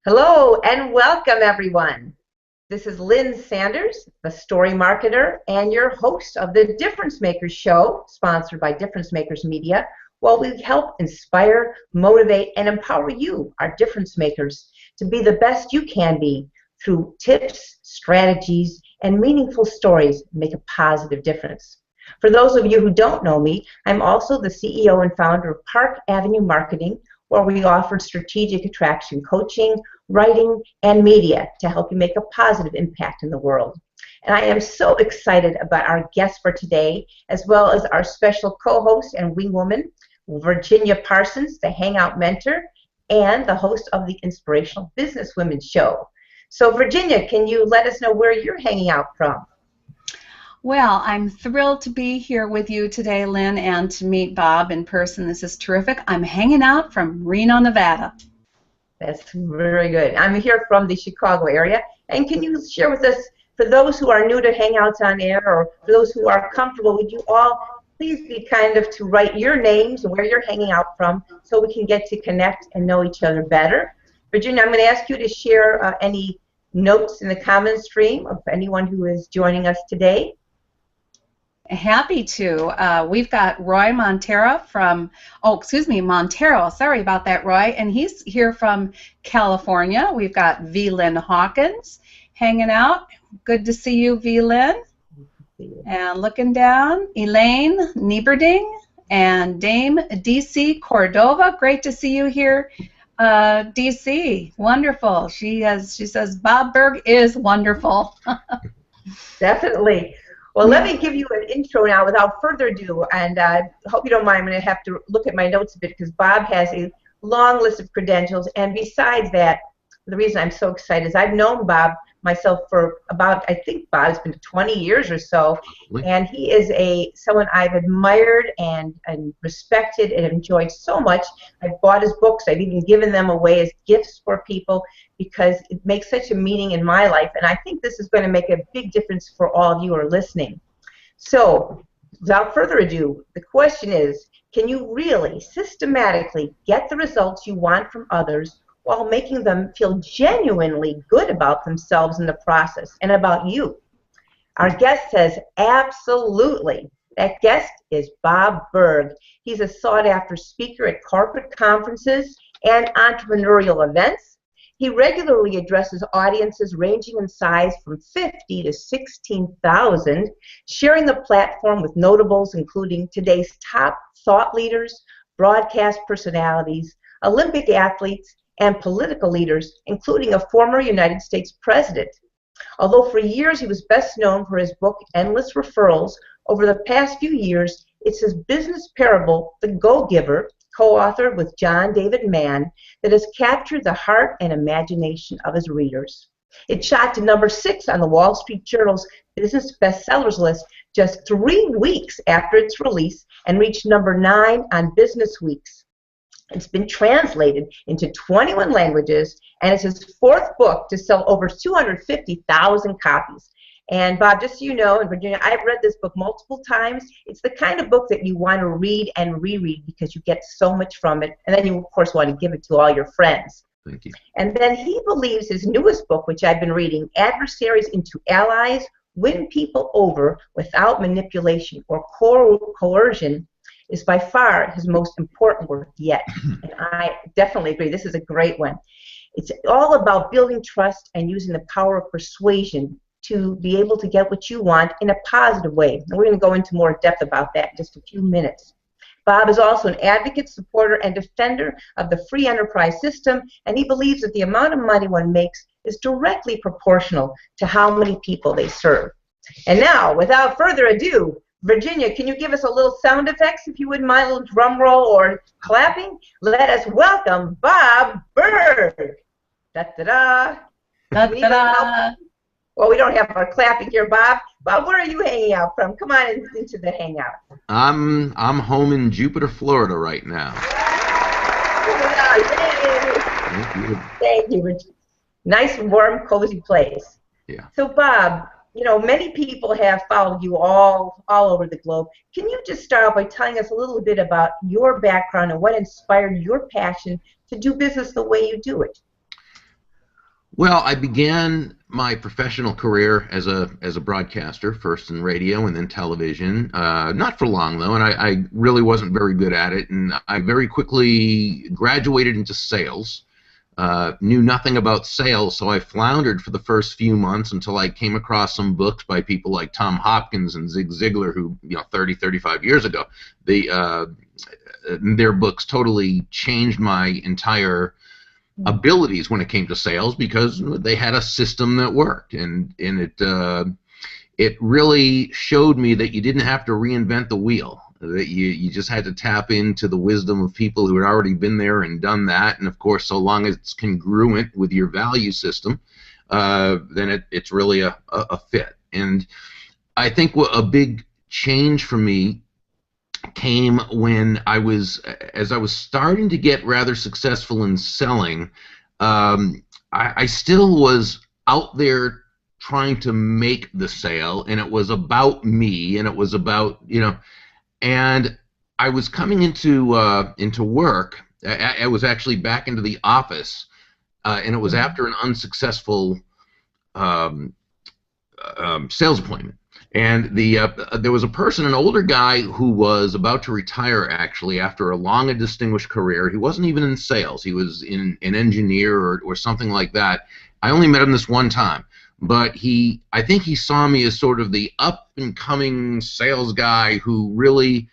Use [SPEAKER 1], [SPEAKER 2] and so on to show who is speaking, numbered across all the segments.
[SPEAKER 1] Hello and welcome, everyone. This is Lynn Sanders, the story marketer and your host of the Difference Makers Show, sponsored by Difference Makers Media, where we help inspire, motivate, and empower you, our difference makers, to be the best you can be through tips, strategies, and meaningful stories that make a positive difference. For those of you who don't know me, I'm also the CEO and founder of Park Avenue Marketing, where we offer strategic attraction coaching, writing, and media to help you make a positive impact in the world. And I am so excited about our guest for today, as well as our special co-host and wingwoman, Virginia Parsons, the Hangout Mentor, and the host of the Inspirational Business Women Show. So Virginia, can you let us know where you're hanging out from?
[SPEAKER 2] Well, I'm thrilled to be here with you today, Lynn, and to meet Bob in person. This is terrific. I'm hanging out from Reno, Nevada.
[SPEAKER 1] That's very good. I'm here from the Chicago area. And can you share with us, for those who are new to Hangouts on Air, or for those who are comfortable, would you all please be kind of to write your names and where you're hanging out from so we can get to connect and know each other better. Virginia, I'm going to ask you to share any notes in the comment stream of anyone who is joining us today.
[SPEAKER 2] Happy to. We've got Roy Montero from, Montero. Sorry about that, Roy. And he's here from California. We've got V. Lynn Hawkins hanging out. Good to see you, V. Lynn. And looking down, Elaine Nieberding and Dame DC Cordova. Great to see you here, DC. Wonderful. She says Bob Burg is wonderful.
[SPEAKER 1] Definitely. Well, let me give you an intro now without further ado, and I hope you don't mind. I'm going to have to look at my notes a bit because Bob has a long list of credentials, and besides that, the reason I'm so excited is I've known Bob myself for about, I think, Bob, it's been 20 years or so, and he is someone I've admired and respected and enjoyed so much. I've bought his books. I've even given them away as gifts for people because it makes such a meaning in my life, and I think this is going to make a big difference for all of you who are listening. So, without further ado, the question is, can you really systematically get the results you want from others while making them feel genuinely good about themselves in the process and about you? Our guest says absolutely. That guest is Bob Burg. He's a sought-after speaker at corporate conferences and entrepreneurial events. He regularly addresses audiences ranging in size from 50 to 16,000, sharing the platform with notables including today's top thought leaders, broadcast personalities, Olympic athletes, and political leaders, including a former United States president. Although for years he was best known for his book, Endless Referrals, over the past few years, it's his business parable, The Go+Giver, co-authored with John David Mann, that has captured the heart and imagination of his readers. It shot to number 6 on the Wall Street Journal's Business bestsellers list just 3 weeks after its release and reached number 9 on Business Week's. It's been translated into 21 languages, and it's his 4th book to sell over 250,000 copies. And Bob, just so you know, and Virginia, I've read this book multiple times. It's the kind of book that you want to read and reread because you get so much from it, and then you, of course, want to give it to all your friends.
[SPEAKER 3] Thank you.
[SPEAKER 1] And then he believes his newest book, which I've been reading, Adversaries into Allies, Win People Over Without Manipulation or Coercion, is by far his most important work yet. And I definitely agree. This is a great one. It's all about building trust and using the power of persuasion to be able to get what you want in a positive way. And we're going to go into more depth about that in just a few minutes. Bob is also an advocate, supporter, and defender of the free enterprise system, and he believes that the amount of money one makes is directly proportional to how many people they serve. And now, without further ado, Virginia, can you give us a little sound effects, if you wouldn't mind, a little drum roll or clapping? Let us welcome Bob Burg. Da-da-da.
[SPEAKER 2] Da-da-da.
[SPEAKER 1] Well, we don't have our clapping here, Bob. Bob, where are you hanging out from? Come on into the hangout.
[SPEAKER 3] I'm home in Jupiter, Florida right now.
[SPEAKER 1] Thank you. Thank you. Nice, warm, cozy place.
[SPEAKER 3] Yeah.
[SPEAKER 1] So, Bob, you know, many people have followed you all over the globe. Can you just start out by telling us a little bit about your background and what inspired your passion to do business the way you do it?
[SPEAKER 3] Well, I began my professional career as a broadcaster, first in radio and then television. Not for long, though, and I really wasn't very good at it. And I very quickly graduated into sales. Knew nothing about sales, so I floundered for the first few months until I came across some books by people like Tom Hopkins and Zig Ziglar, who, 30, 35 years ago, their books totally changed my entire abilities when it came to sales, because they had a system that worked, and it really showed me that you didn't have to reinvent the wheel, that you just had to tap into the wisdom of people who had already been there and done that. And of course, so long as it's congruent with your value system, then it's really a fit. And I think a big change for me came when as I was starting to get rather successful in selling. I still was out there trying to make the sale, and it was about me, and it was about, and I was coming into work. I was actually back into the office, and it was after an unsuccessful sales appointment. And there was a person, an older guy, who was about to retire, actually, after a long and distinguished career. He wasn't even in sales. He was an engineer or something like that. I only met him this one time. But I think he saw me as sort of the up-and-coming sales guy who really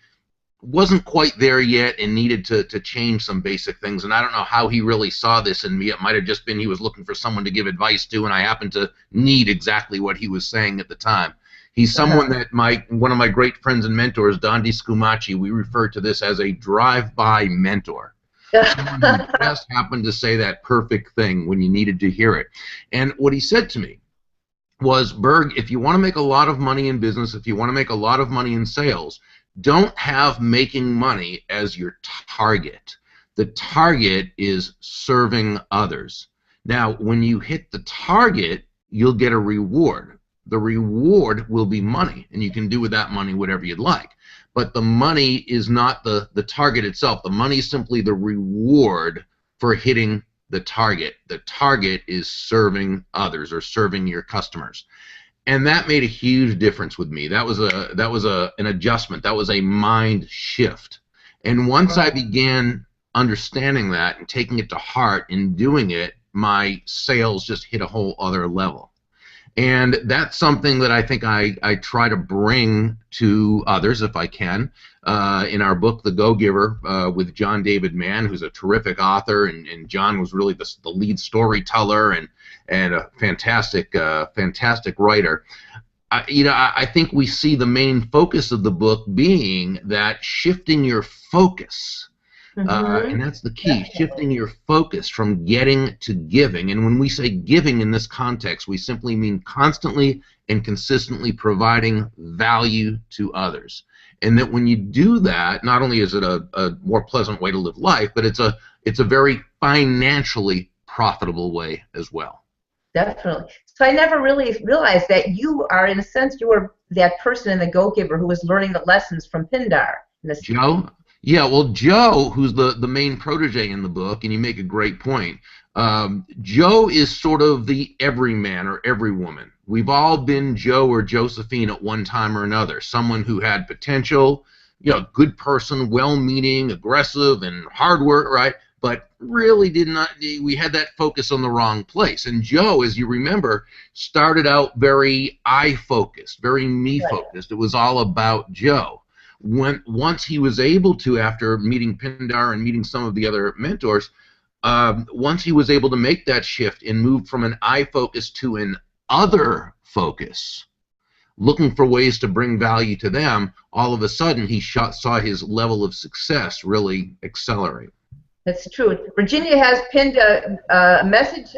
[SPEAKER 3] wasn't quite there yet and needed to change some basic things. And I don't know how he really saw this in me. It might have just been he was looking for someone to give advice to, and I happened to need exactly what he was saying at the time. He's someone that one of my great friends and mentors, Dondi Scumaci, we refer to this as a drive-by mentor. Someone who just happened to say that perfect thing when you needed to hear it. And what he said to me was, Berg, if you want to make a lot of money in business, if you want to make a lot of money in sales, don't have making money as your target. The target is serving others. Now, when you hit the target, you'll get a reward. The reward will be money, and you can do with that money whatever you'd like. But the money is not the target itself. The money is simply the reward for hitting the target. The target is serving others or serving your customers. And that made a huge difference with me. That was an adjustment. That was a mind shift. And once I began understanding that and taking it to heart and doing it, my sales just hit a whole other level. And that's something that I think I try to bring to others if I can. In our book, The Go+Giver, with John David Mann, who's a terrific author, and John was really the lead storyteller and a fantastic writer. I think we see the main focus of the book being that shifting your focus. And that's the key, shifting your focus from getting to giving. And when we say giving in this context, we simply mean constantly and consistently providing value to others. And that when you do that, not only is it a more pleasant way to live life, but it's a very financially profitable way as well.
[SPEAKER 1] Definitely. So I never really realized that you are, in a sense, you were that person in the Go-Giver who was learning the lessons from Pindar.
[SPEAKER 3] Joe? Yeah, well, Joe, who's the main protege in the book, and you make a great point, Joe is sort of the everyman or everywoman. We've all been Joe or Josephine at one time or another, someone who had potential, good person, well-meaning, aggressive, and hard work, right? But really we had that focus on the wrong place. And Joe, as you remember, started out very I-focused, very me-focused. It was all about Joe. Once he was able to, after meeting Pindar and meeting some of the other mentors, once he was able to make that shift and move from an I focus to an other focus, looking for ways to bring value to them, all of a sudden he saw his level of success really accelerate.
[SPEAKER 1] That's true. Virginia has pinned a message,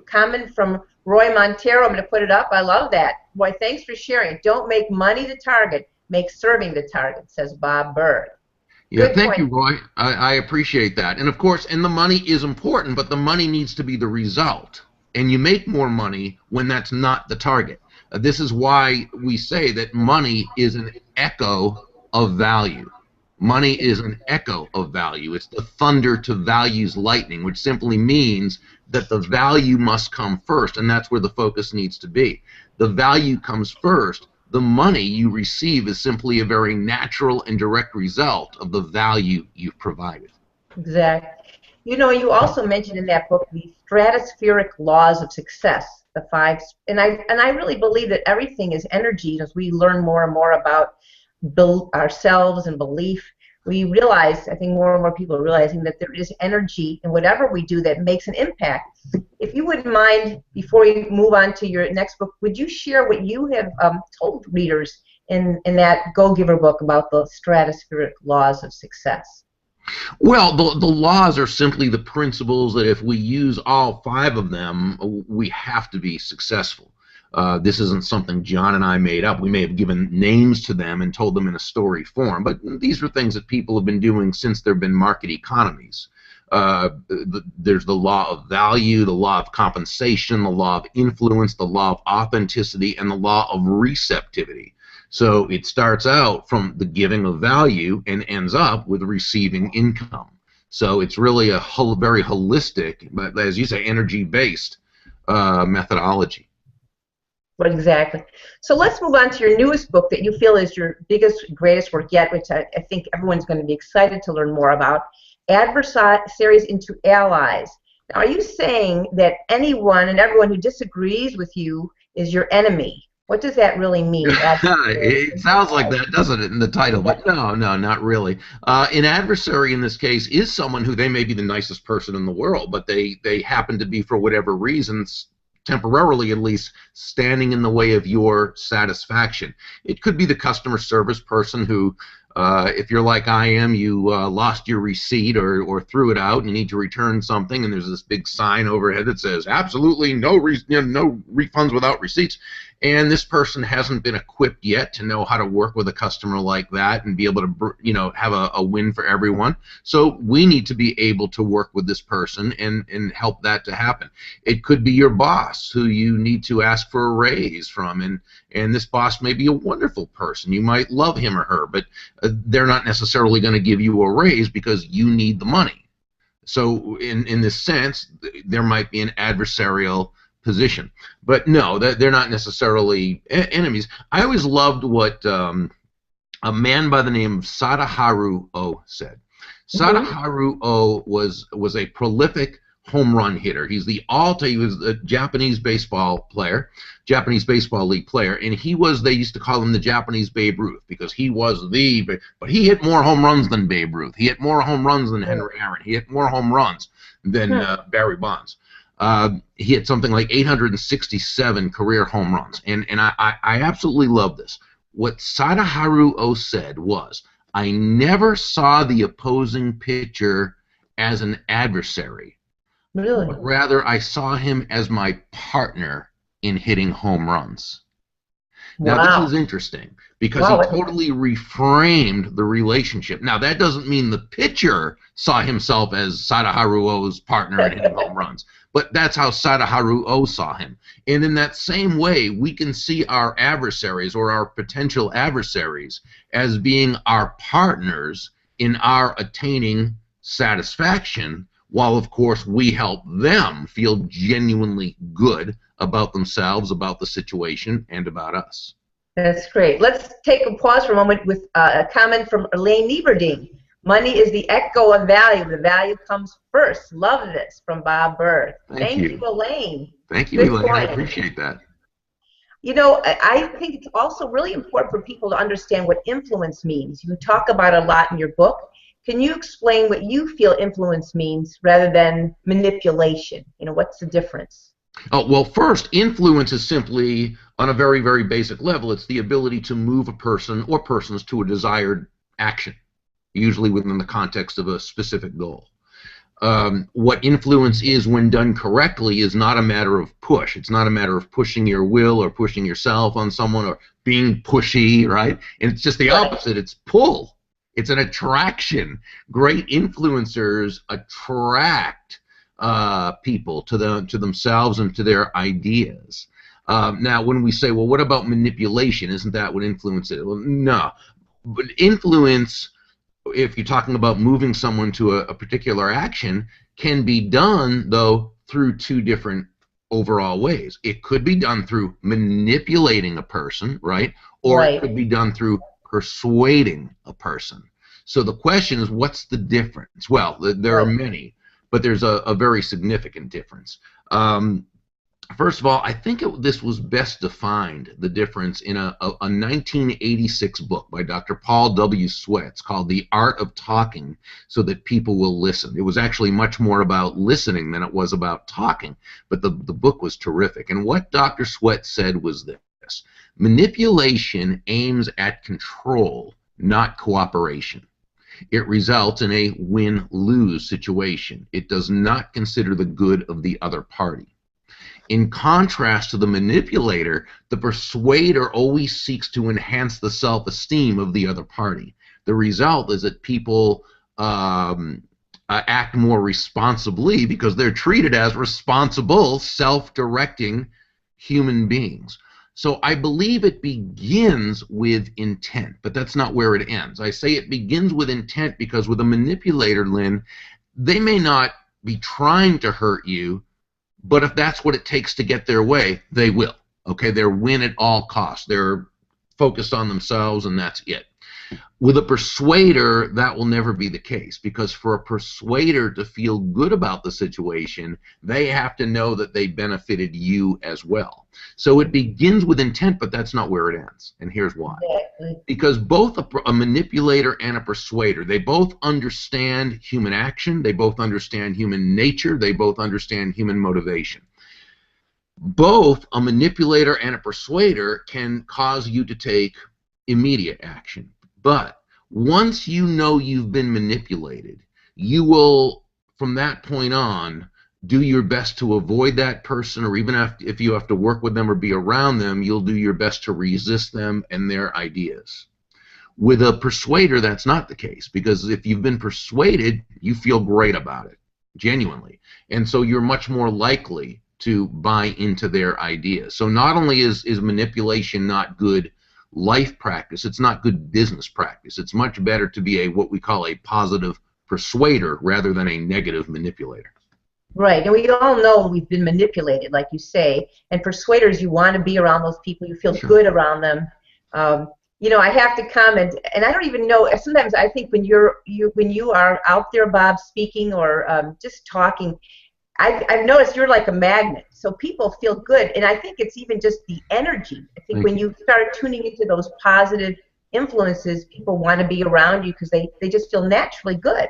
[SPEAKER 1] comment from Roy Montero. I'm going to put it up. I love that. Roy, thanks for sharing. Don't make money the target. Make serving the target, says Bob Burg.
[SPEAKER 3] Yeah, thank you, Roy. I appreciate that. And of course, the money is important, but the money needs to be the result. And you make more money when that's not the target. This is why we say that money is an echo of value. Money is an echo of value. It's the thunder to value's lightning, which simply means that the value must come first, and that's where the focus needs to be. The value comes first. The money you receive is simply a very natural and direct result of the value you've provided.
[SPEAKER 1] Exactly. You know, you also mentioned in that book the stratospheric laws of success, the five, and I really believe that everything is energy. As we learn more and more about ourselves and belief, we realize, I think more and more people are realizing that there is energy in whatever we do that makes an impact. If you wouldn't mind, before you move on to your next book, would you share what you have told readers in that Go-Giver book about the stratospheric laws of success?
[SPEAKER 3] Well, the laws are simply the principles that if we use all 5 of them, we have to be successful. This isn't something John and I made up. We may have given names to them and told them in a story form, but these are things that people have been doing since there have been market economies. There's the law of value, the law of compensation, the law of influence, the law of authenticity, and the law of receptivity. So it starts out from the giving of value and ends up with receiving income. So it's really a very holistic, but as you say, energy-based methodology.
[SPEAKER 1] Right, exactly. So let's move on to your newest book that you feel is your biggest, greatest work yet, which I think everyone's going to be excited to learn more about, Adversaries into Allies. Now, are you saying that anyone and everyone who disagrees with you is your enemy? What does that really mean?
[SPEAKER 3] It sounds like that, doesn't it, in the title? But no, not really. An adversary in this case is someone who they may be the nicest person in the world, but they happen to be, for whatever reasons, temporarily at least, standing in the way of your satisfaction. It could be the customer service person who, if you're like I am, you lost your receipt or threw it out and you need to return something, and there's this big sign overhead that says absolutely no refunds without receipts. And this person hasn't been equipped yet to know how to work with a customer like that and be able to, have a win for everyone. So we need to be able to work with this person and help that to happen. It could be your boss who you need to ask for a raise from, and this boss may be a wonderful person. You might love him or her, but they're not necessarily going to give you a raise because you need the money. So in this sense, there might be an adversarial position. But no, they're not necessarily enemies. I always loved what a man by the name of Sadaharu O said. Sadaharu O was a prolific home run hitter. He was a Japanese baseball player, Japanese Baseball League player, and they used to call him the Japanese Babe Ruth because he was but he hit more home runs than Babe Ruth. He hit more home runs than Henry Aaron. He hit more home runs than Barry Bonds. He had something like 867 career home runs, and I absolutely love this. What Sadaharu O said was, I never saw the opposing pitcher as an adversary.
[SPEAKER 1] Really?
[SPEAKER 3] But rather, I saw him as my partner in hitting home runs. Now, this is interesting because he totally reframed the relationship. Now, that doesn't mean the pitcher saw himself as Sadaharu O's partner in hitting home runs, but that's how Sadaharu O saw him. And in that same way, we can see our adversaries or our potential adversaries as being our partners in our attaining satisfaction, while, of course, we help them feel genuinely good about themselves, about the situation, and about us.
[SPEAKER 1] That's great. Let's take a pause for a moment with a comment from Elaine Nieberding. Money is the echo of value. The value comes first. Love this, from Bob Burg. Thank you, Elaine.
[SPEAKER 3] Thank you, Elaine. I appreciate that.
[SPEAKER 1] You know, I think it's also really important for people to understand what influence means. You talk about it a lot in your book. Can you explain what you feel influence means rather than manipulation? What's the difference?
[SPEAKER 3] Oh, well, first, influence is simply, on a very, very basic level, it's the ability to move a person or persons to a desired action, usually within the context of a specific goal. What influence is when done correctly is not a matter of push. It's not a matter of pushing your will or pushing yourself on someone or being pushy, right? And it's just the opposite. It's pull. It's an attraction. Great influencers attract people to themselves and to their ideas. Now, when we say, well, what about manipulation? Isn't that what influence is? Well, no. But influence, if you're talking about moving someone to a particular action, can be done, though, through two different overall ways. It could be done through manipulating a person, right? Or it could be done through persuading a person. So the question is, what's the difference? Well, there are many, but there's a very significant difference. First of all, I think this was best defined, the difference, in a 1986 book by Dr. Paul W. Sweats called The Art of Talking So That People Will Listen. It was actually much more about listening than it was about talking, but the book was terrific. And what Dr. Sweats said was this: manipulation aims at control, not cooperation. It results in a win-lose situation. It does not consider the good of the other party. In contrast to the manipulator, the persuader always seeks to enhance the self-esteem of the other party. The result is that people act more responsibly because they're treated as responsible, self-directing human beings. So I believe it begins with intent, but that's not where it ends. I say it begins with intent because with a manipulator, Lynn, they may not be trying to hurt you, but if that's what it takes to get their way, they will. Okay, they're win at all costs. They're focused on themselves, and that's it. With a persuader, that will never be the case, because for a persuader to feel good about the situation, they have to know that they benefited you as well. So it begins with intent, but that's not where it ends, and here's why. Because both a manipulator and a persuader, they both understand human action, they both understand human nature, they both understand human motivation. Both a manipulator and a persuader can cause you to take immediate action. But once you know you've been manipulated, you will, from that point on, do your best to avoid that person, or even if you have to work with them or be around them, you'll do your best to resist them and their ideas. With a persuader, that's not the case, because if you've been persuaded, you feel great about it, genuinely. And so you're much more likely to buy into their ideas. So not only is manipulation not good life practice, it's not good business practice. It's much better to be what we call a positive persuader rather than a negative manipulator.
[SPEAKER 1] Right, and we all know we've been manipulated, like you say, and persuaders, you want to be around those people, you feel good around them. You know, I have to comment, and I don't even know, sometimes I think when you are out there, Bob, speaking or just talking, I've noticed you're like a magnet, so people feel good, and I think it's even just the energy. I think when you start tuning into those positive influences, people want to be around you because they just feel naturally good.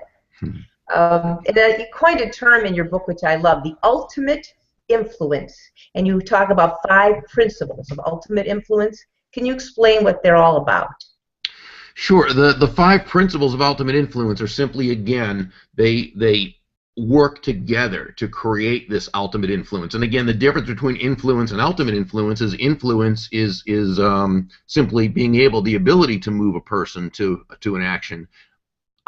[SPEAKER 1] And then you coined a term in your book, which I love, the ultimate influence, and you talk about 5 principles of ultimate influence. Can you explain what they're all about?
[SPEAKER 3] Sure. The 5 principles of ultimate influence are simply, again, they work together to create this ultimate influence. And again, the difference between influence and ultimate influence is simply being the ability to move a person to an action.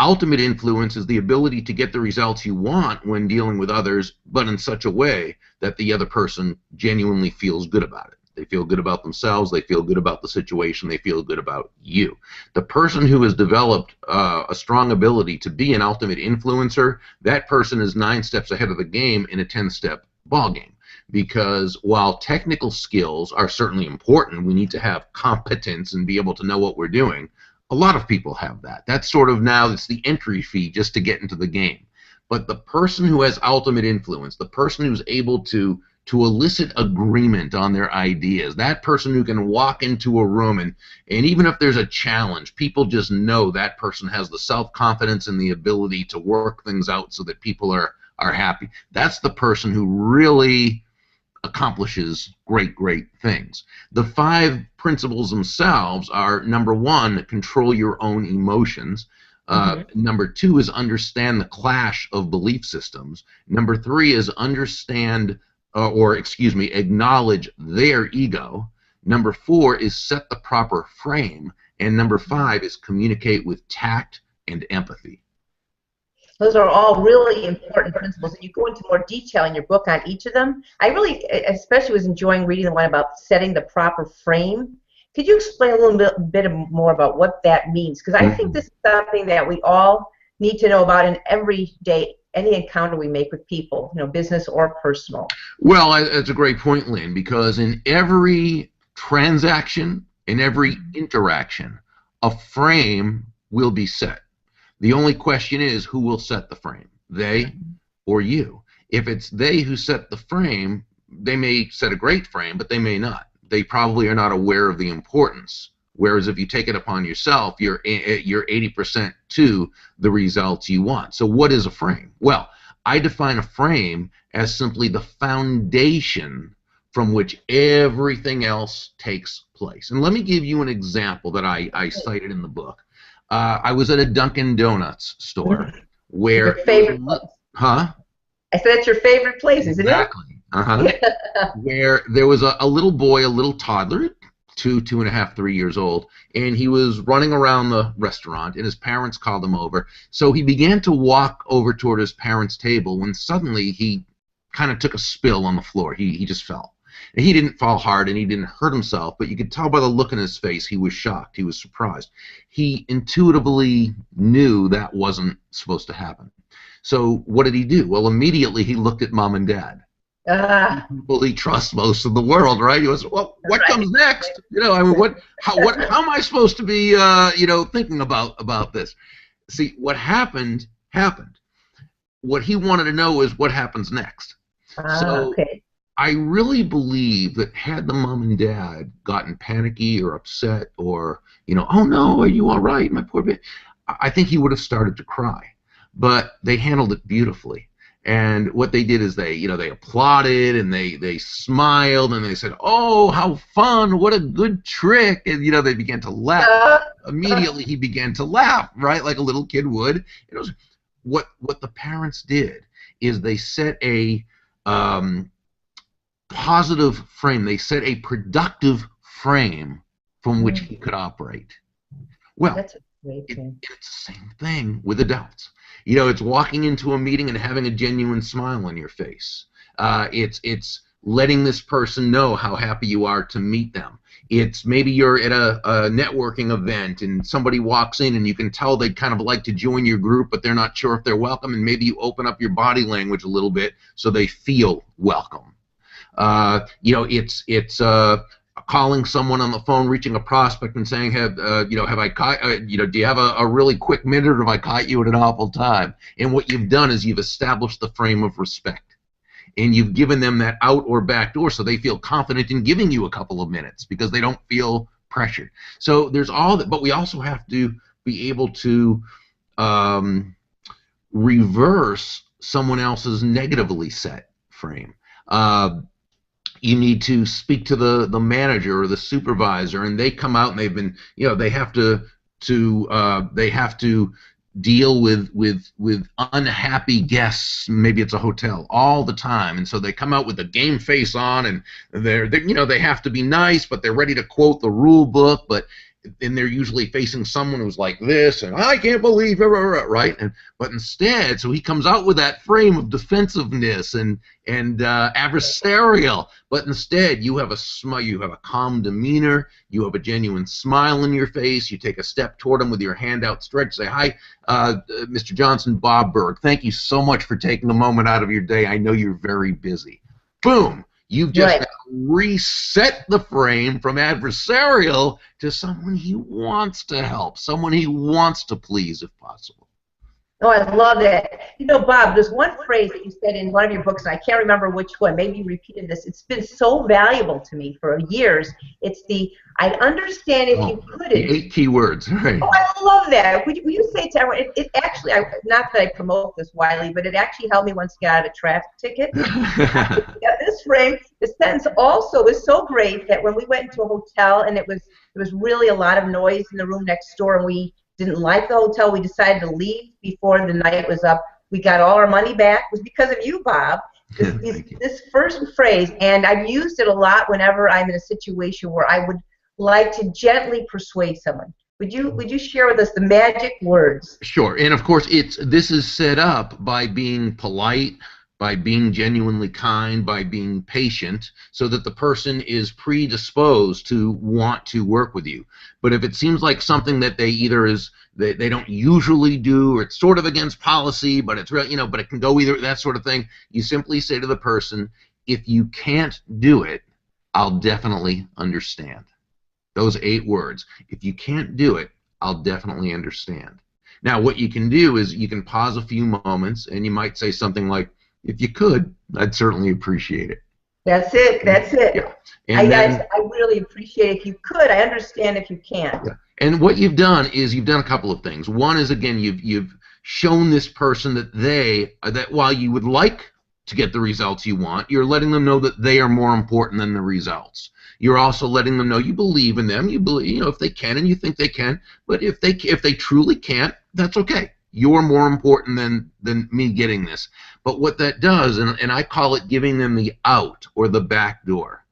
[SPEAKER 3] Ultimate influence is the ability to get the results you want when dealing with others, but in such a way that the other person genuinely feels good about it. They feel good about themselves, they feel good about the situation, they feel good about you. The person who has developed a strong ability to be an ultimate influencer, that person is 9 steps ahead of the game in a 10-step ball game. Because while technical skills are certainly important, we need to have competence and be able to know what we're doing. A lot of people have that. That's sort of now, it's the entry fee just to get into the game. But the person who has ultimate influence, the person who's able to elicit agreement on their ideas, that person who can walk into a room and even if there's a challenge, people just know that person has the self-confidence and the ability to work things out so that people are happy. That's the person who really accomplishes great things. The 5 principles themselves are: number 1, control your own emotions. Number 2 is understand the clash of belief systems. Number 3 is acknowledge their ego. Number 4 is set the proper frame. And number 5 is communicate with tact and empathy.
[SPEAKER 1] Those are all really important principles, and you go into more detail in your book on each of them. I really, especially was enjoying reading the one about setting the proper frame. Could you explain a little bit more about what that means? Because I think this is something that we all need to know about in every day, any encounter we make with people, business or personal.
[SPEAKER 3] Well, that's a great point, Lynn, because in every transaction, in every interaction, a frame will be set. The only question is, who will set the frame, they or you? If it's they who set the frame, they may set a great frame, but they may not. They probably are not aware of the importance. Whereas if you take it upon yourself, you're 80% to the results you want. So what is a frame? Well, I define a frame as simply the foundation from which everything else takes place. And let me give you an example that I cited in the book. I was at a Dunkin' Donuts store where...
[SPEAKER 1] Your favorite place.
[SPEAKER 3] Huh?
[SPEAKER 1] I said it's your favorite place, isn't it?
[SPEAKER 3] Exactly. Where there was a little boy, a little toddler, 2.5, 3 years old, and he was running around the restaurant, and his parents called him over. So he began to walk over toward his parents' table when suddenly he kind of took a spill on the floor. He just fell. And he didn't fall hard, and he didn't hurt himself, but you could tell by the look in his face he was shocked. He was surprised. He intuitively knew that wasn't supposed to happen. So what did he do? Well, immediately he looked at mom and dad. People he trusts most in the world, right? He was, well, what comes next? I mean, how am I supposed to be, thinking about this? See, what happened. What he wanted to know is what happens next.
[SPEAKER 1] Okay.
[SPEAKER 3] I really believe that had the mom and dad gotten panicky or upset or, oh no, are you all right, my poor baby? I think he would have started to cry. But they handled it beautifully. And what they did is they applauded and they smiled and they said, oh, how fun, what a good trick. And, they began to laugh. Immediately he began to laugh, right, like a little kid would. It was what the parents did is they set a positive frame. They set a productive frame from which he could operate. Well,
[SPEAKER 1] that's a great thing.
[SPEAKER 3] It's the same thing with adults. It's walking into a meeting and having a genuine smile on your face. It's letting this person know how happy you are to meet them. It's maybe you're at a networking event and somebody walks in and you can tell they'd kind of like to join your group, but they're not sure if they're welcome, and maybe you open up your body language a little bit so they feel welcome. It's calling someone on the phone, reaching a prospect and saying, have I caught, do you have a really quick minute, or have I caught you at an awful time? And what you've done is you've established the frame of respect, and you've given them that out or back door so they feel confident in giving you a couple of minutes because they don't feel pressured. So there's all that, but we also have to be able to reverse someone else's negatively set frame. You need to speak to the manager or the supervisor, and they come out and they've been, they have to deal with unhappy guests. Maybe it's a hotel all the time, and so they come out with a game face on, and they have to be nice, but they're ready to quote the rule book, and they're usually facing someone who's like this, and I can't believe it, right? But instead, so he comes out with that frame of defensiveness and adversarial. But instead, you have a smile, you have a calm demeanor, you have a genuine smile on your face. You take a step toward him with your hand outstretched, say, "Hi, Mr. Johnson, Bob Burg. Thank you so much for taking a moment out of your day. I know you're very busy." Boom. You've just reset the frame from adversarial to someone he wants to help, someone he wants to please if possible.
[SPEAKER 1] Oh, I love that. Bob, there's one phrase that you said in one of your books, and I can't remember which one. Maybe you repeated this. It's been so valuable to me for years. It's the, I'd understand if you couldn't.
[SPEAKER 3] The 8 key words, right.
[SPEAKER 1] Oh, I love that. Will you say it to everyone? It actually, not that I promote this widely, but it actually helped me once get out of a traffic ticket. This frame, the sentence also was so great that when we went into a hotel and there was really a lot of noise in the room next door, and we didn't like the hotel, we decided to leave before the night was up. We got all our money back. It was because of you, Bob. This first phrase, and I've used it a lot whenever I'm in a situation where I would like to gently persuade someone. Would you share with us the magic words?
[SPEAKER 3] Sure, and of course this is set up by being polite, by being genuinely kind, by being patient, so that the person is predisposed to want to work with you. But if it seems like something that they either they don't usually do, or it's sort of against policy, but it's really, but it can go either, that sort of thing, you simply say to the person, if you can't do it, I'll definitely understand. Those 8 words. If you can't do it, I'll definitely understand. Now, what you can do is you can pause a few moments, and you might say something like, if you could, I'd certainly appreciate it.
[SPEAKER 1] That's it. That's it.
[SPEAKER 3] Yeah. And
[SPEAKER 1] I really appreciate it if you could. I understand if you can't.
[SPEAKER 3] Yeah. And what you've done is you've done a couple of things. One is, again, you've shown this person that while you would like to get the results you want, you're letting them know that they are more important than the results. You're also letting them know you believe in them. You believe, if they can, and you think they can. But if they truly can't, that's okay. You're more important than me getting this. But what that does, and I call it giving them the out or the back door.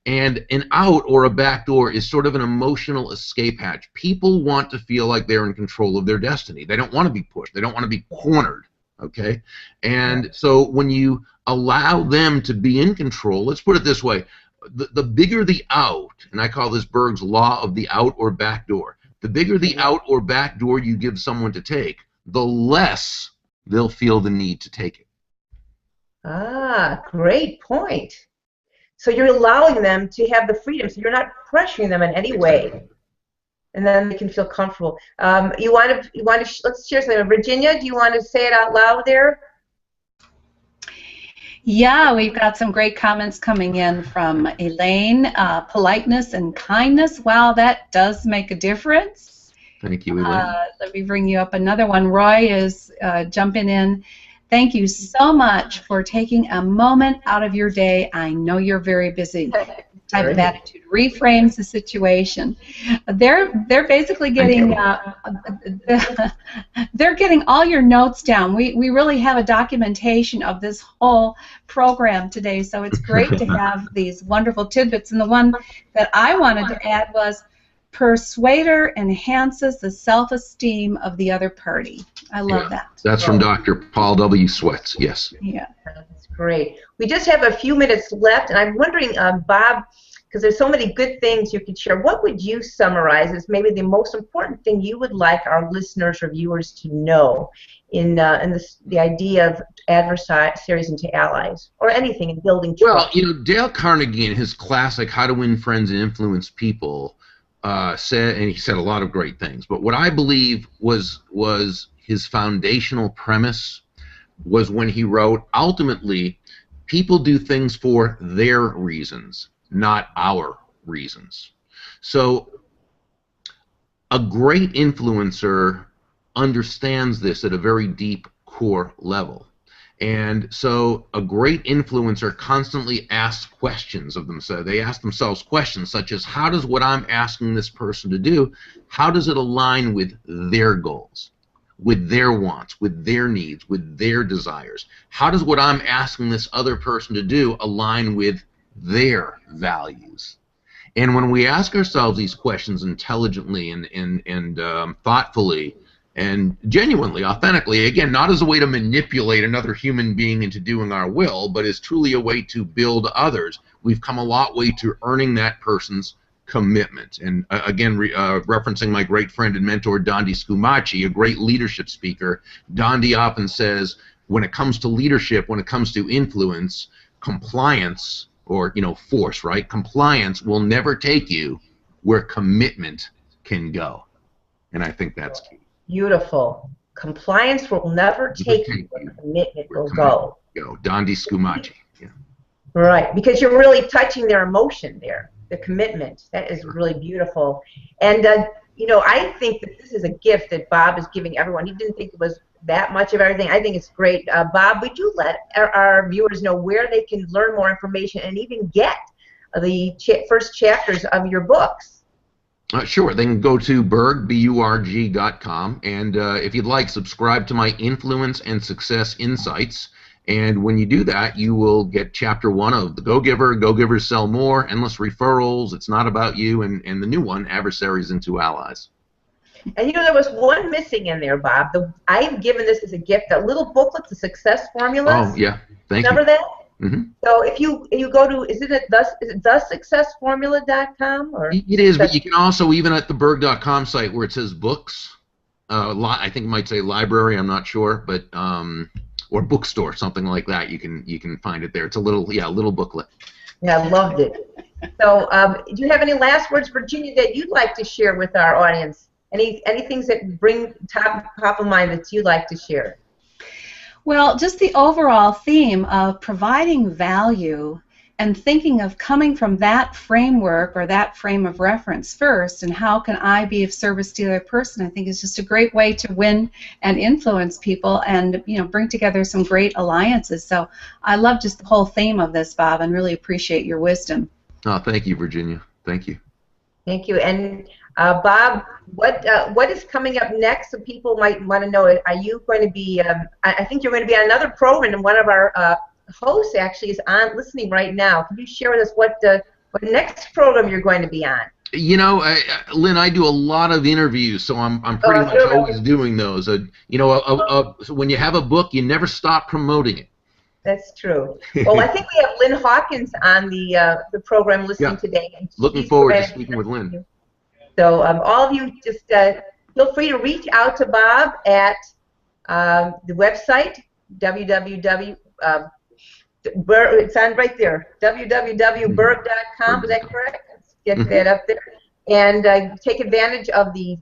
[SPEAKER 3] And an out or a back door is sort of an emotional escape hatch. People want to feel like they're in control of their destiny. They don't want to be pushed. They don't want to be cornered. Okay? And so when you allow them to be in control, let's put it this way, the bigger the out, and I call this Burg's law of the out or back door, the bigger the out or back door you give someone to take, the less they'll feel the need to take it.
[SPEAKER 1] Ah, great point. So you're allowing them to have the freedom, so you're not pressuring them in any way, and then they can feel comfortable. You want to let's share something. Virginia, do you want to say it out loud there?
[SPEAKER 2] Yeah, we've got some great comments coming in from Elaine. Politeness and kindness. Wow, that does make a difference.
[SPEAKER 3] Thank you, Elaine.
[SPEAKER 2] Let me bring you up another one. Roy is jumping in. Thank you so much for taking a moment out of your day. I know you're very busy. Type of attitude reframes the situation. They're basically getting they're getting all your notes down. We really have a documentation of this whole program today, so it's great to have these wonderful tidbits. And the one that I wanted to add was, persuader enhances the self-esteem of the other party. I love that.
[SPEAKER 3] That's from Dr. Paul W. Sweats, yes.
[SPEAKER 2] Yeah.
[SPEAKER 1] That's great. We just have a few minutes left, and I'm wondering, Bob, because there's so many good things you could share, what would you summarize as maybe the most important thing you would like our listeners or viewers to know in the idea of adversaries into allies, or anything in building trust?
[SPEAKER 3] Well, Dale Carnegie in his classic How to Win Friends and Influence People said, and he said a lot of great things, but what I believe was his foundational premise was when he wrote, ultimately, people do things for their reasons, not our reasons. So a great influencer understands this at a very deep core level. And so a great influencer constantly asks questions of themselves. They ask themselves questions such as, how does what I'm asking this person to do, how does it align with their goals, with their wants, with their needs, with their desires? How does what I'm asking this other person to do align with their values? And when we ask ourselves these questions intelligently and thoughtfully, and genuinely, authentically, again, not as a way to manipulate another human being into doing our will, but as truly a way to build others, we've come a long way to earning that person's commitment. And again, referencing my great friend and mentor, Dondi Scumaci, a great leadership speaker, Dondi often says, when it comes to leadership, when it comes to influence, compliance, or force, right? Compliance will never take you where commitment can go. And I think that's key.
[SPEAKER 1] Beautiful. Compliance will never take you where commitment will go.
[SPEAKER 3] Dondi Scumaci. Yeah.
[SPEAKER 1] Right, because you're really touching their emotion there, the commitment. That is really beautiful. And, I think that this is a gift that Bob is giving everyone. He didn't think it was that much of everything. I think it's great. Bob, would you let our viewers know where they can learn more information and even get the first chapters of your books?
[SPEAKER 3] Sure. They can go to burg.com, and if you'd like, subscribe to my Influence and Success Insights. And when you do that, you will get Chapter 1 of The Go-Giver, Go-Givers Sell More, Endless Referrals, It's Not About You, and the new one, Adversaries into Allies.
[SPEAKER 1] And you know, there was one missing in there, Bob. I've given this as a gift, a little booklet, the success formulas.
[SPEAKER 3] Oh, yeah. Thank you.
[SPEAKER 1] Remember that?
[SPEAKER 3] Mm-hmm.
[SPEAKER 1] So if you go to, is it thesuccessformula.com or?
[SPEAKER 3] It is, but you can also, even at the Burg.com site where it says books, I think it might say library, I'm not sure, but or bookstore, something like that. You can find it there. It's a little booklet.
[SPEAKER 1] Yeah, I loved it. So do you have any last words, Virginia, that you'd like to share with our audience? Any things that bring top of mind that you'd like to share?
[SPEAKER 2] Well, just the overall theme of providing value and thinking of coming from that framework or that frame of reference first, and how can I be of service to the other person, I think is just a great way to win and influence people and, you know, bring together some great alliances. So I love just the whole theme of this, Bob, and really appreciate your wisdom.
[SPEAKER 3] Oh, thank you, Virginia. Thank you.
[SPEAKER 1] Thank you. And Bob, what is coming up next? So people might want to know. Are you going to be? I think you're going to be on another program, and one of our hosts actually is on listening right now. Can you share with us what next program you're going to be on?
[SPEAKER 3] You know, Lynn, I do a lot of interviews, so I'm pretty much always doing those. You know, so when you have a book, you never stop promoting it.
[SPEAKER 1] That's true. Well, I think we have Lynn Hawkins on the program listening today. And
[SPEAKER 3] looking forward to speaking with Lynn.
[SPEAKER 1] So all of you just feel free to reach out to Bob at the website, it's on right there, www.burg.com. Is that correct? Let's get that up there. And take advantage of the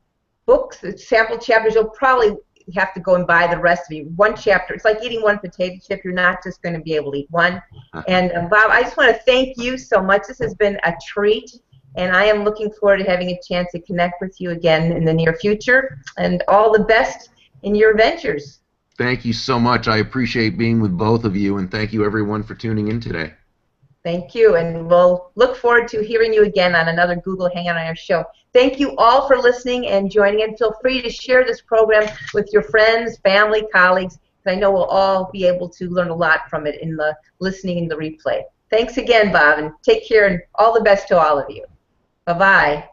[SPEAKER 1] books, the sample chapters. You'll probably have to go and buy the rest of you. One chapter, it's like eating one potato chip. You're not just going to be able to eat one. And Bob, I just want to thank you so much. This has been a treat, and I am looking forward to having a chance to connect with you again in the near future. And all the best in your ventures.
[SPEAKER 3] Thank you so much. I appreciate being with both of you, and thank you everyone for tuning in today.
[SPEAKER 1] Thank you, and we'll look forward to hearing you again on another Google Hangout on our show. Thank you all for listening and joining in. Feel free to share this program with your friends, family, colleagues, because I know we'll all be able to learn a lot from it in the listening and the replay. Thanks again, Bob, and take care, and all the best to all of you. Bye-bye.